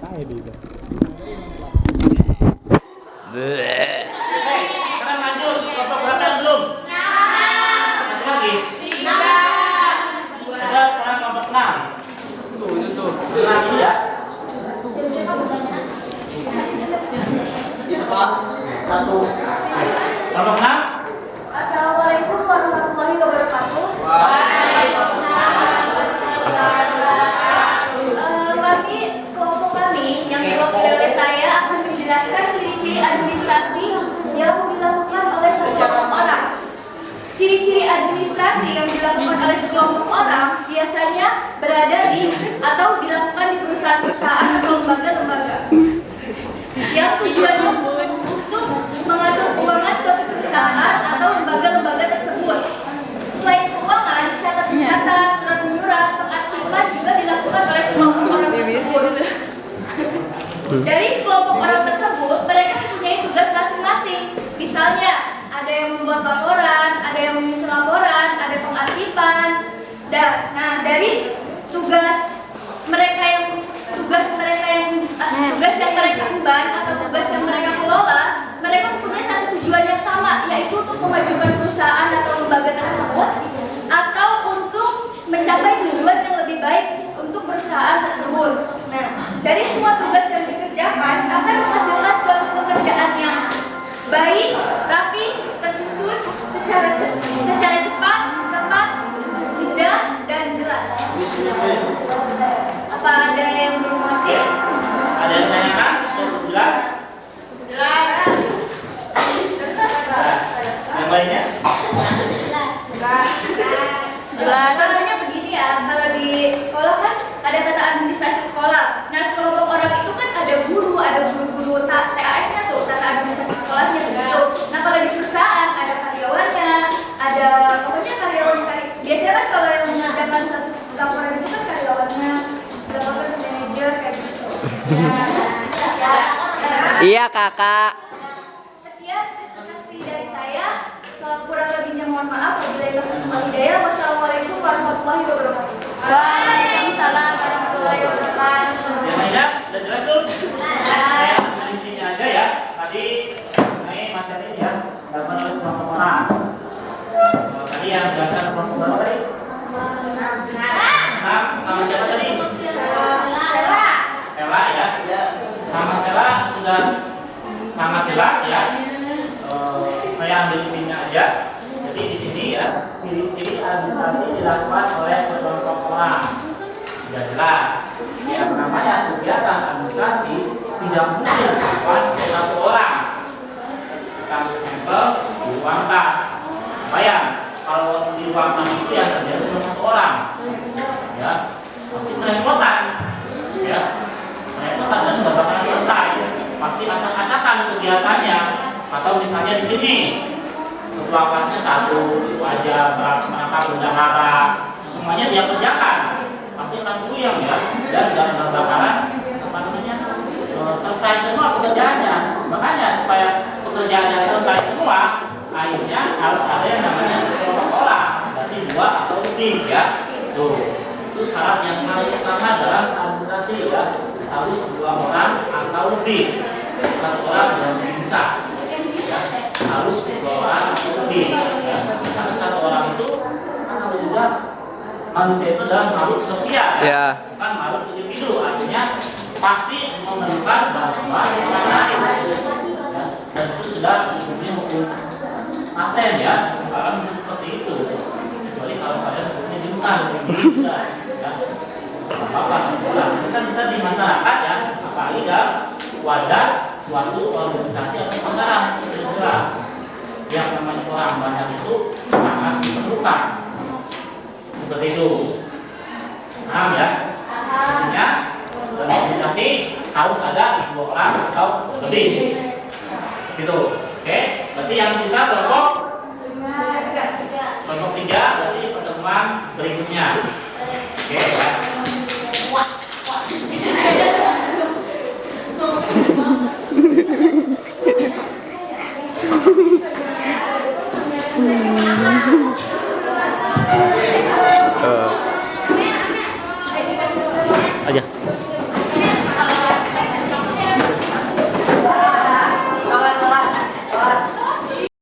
Saya di itu. Sekarang lanjut, kelompok berapa yang belum? Satu lagi. Sudah, sekarang kelompok 6. Tuh. Lagi ya. Satu. Kelompok 6. Assalamualaikum warahmatullahi wabarakatuh. Kami yang diwakili oleh saya akan menjelaskan ciri-ciri administrasi yang dilakukan oleh sekelompok orang. Ciri-ciri administrasi yang dilakukan oleh sekelompok orang biasanya berada di atau dilakukan di perusahaan-perusahaan atau lembaga-lembaga yang tujuannya untuk mengatur keuangan suatu perusahaan atau lembaga-lembaga tersebut. Selain keuangan, catat-mencatat, surat menyurat, pengarsipan juga dilakukan oleh sekelompok orang tersebut. Dari sekelompok orang tersebut, mereka mempunyai tugas masing-masing. Misalnya, ada yang membuat laporan, ada yang menyusun laporan, ada pengarsipan. Nah, dari tugas yang mereka emban atau tugas yang mereka kelola, mereka mempunyai satu tujuan yang sama, yaitu untuk memajukan perusahaan atau lembaga tersebut atau untuk mencapai tujuan yang lebih baik untuk perusahaan tersebut. Nah, dari semua tugas yang dikerjakan akan menghasilkan suatu pekerjaan yang baik, rapi, tersusun, secara cepat, tepat, mudah, dan jelas. Apa ada yang belum mengerti? Ada yang tanyakan? Jelas? Jelas. Yang lainnya? Jelas. Contohnya begini ya, kalau di sekolah kan ada tata administrasi sekolah. Nah, sekelompok orang itu kan ada guru-guru TAS-nya tuh, tata administrasi sekolahnya begitu. Nah, kalau di perusahaan ada karyawannya, ada pokoknya karyawan. Biasanya kan kalau yang mengerjakan satu laporan itu kan karyawannya, laporan ke manajer kayak gitu. Iya, Kakak. Sekian presentasi dari saya. Kurang lebihnya mohon maaf. Wabillahi taufiq wal hidayah. Wassalamualaikum warahmatullahi wabarakatuh. Waalaikumsalam warahmatullahi wabarakatuh. Yang lainnya? Sudah jelas belum? Saya ambil intinya aja ya. Tadi mengenai materi ya, dilakukan oleh sekelompok orang. Tadi yang dijelaskan kelompok berapa tadi? Sama siapa tadi? Sela ya. Sama Sela sudah sangat jelas ya. Saya ambil intinya aja. Jadi di sini ya, ciri-ciri administrasi dilakukan oleh sekelompok orang. Sudah jelas. Yang namanya kegiatan administrasi tidak mungkin dilakukan oleh satu orang. Kita ambil sampel di ruang kelas. Bayang, kalau di ruang kelas itu yang terjadi cuma satu orang, ya, pasti merepotkan, ya, merepotkan dan nggak bakalan selesai. Pasti acak-acakan kegiatannya. Atau misalnya di sini ketua kelasnya satu itu aja merangkap bendahara, semuanya dia kerjakan, pasti akan puyeng ya, dan nggak bakalan selesai semua pekerjaannya. Makanya supaya pekerjaannya selesai semua, akhirnya harus ada yang namanya sekelompok orang, berarti 2 atau lebih ya. Itu syarat yang paling utama dalam administrasi ya, harus 2 orang atau lebih. 1 orang belum bisa. Ya, harus 2 orang atau lebih ya. Karena 1 orang itu juga manusia itu adalah makhluk sosial ya. Bukan makhluk individu, artinya pasti memerlukan bantuan orang lain ya. Dan itu sudah hukumnya hukum paten ya, kalau seperti itu, kecuali kalau kalian hukumnya di rumah sudah ya. Apa-apa sebulan itu kan bisa di masyarakat ya, apalagi dalam wadah suatu organisasi atau perusahaan. Jelas yang namanya orang banyak itu sangat diperlukan seperti itu. Paham ya? Artinya dalam organisasi harus ada 2 orang atau lebih gitu. Oke, berarti yang sisa kelompok 3 berarti pertemuan berikutnya. Oke ya.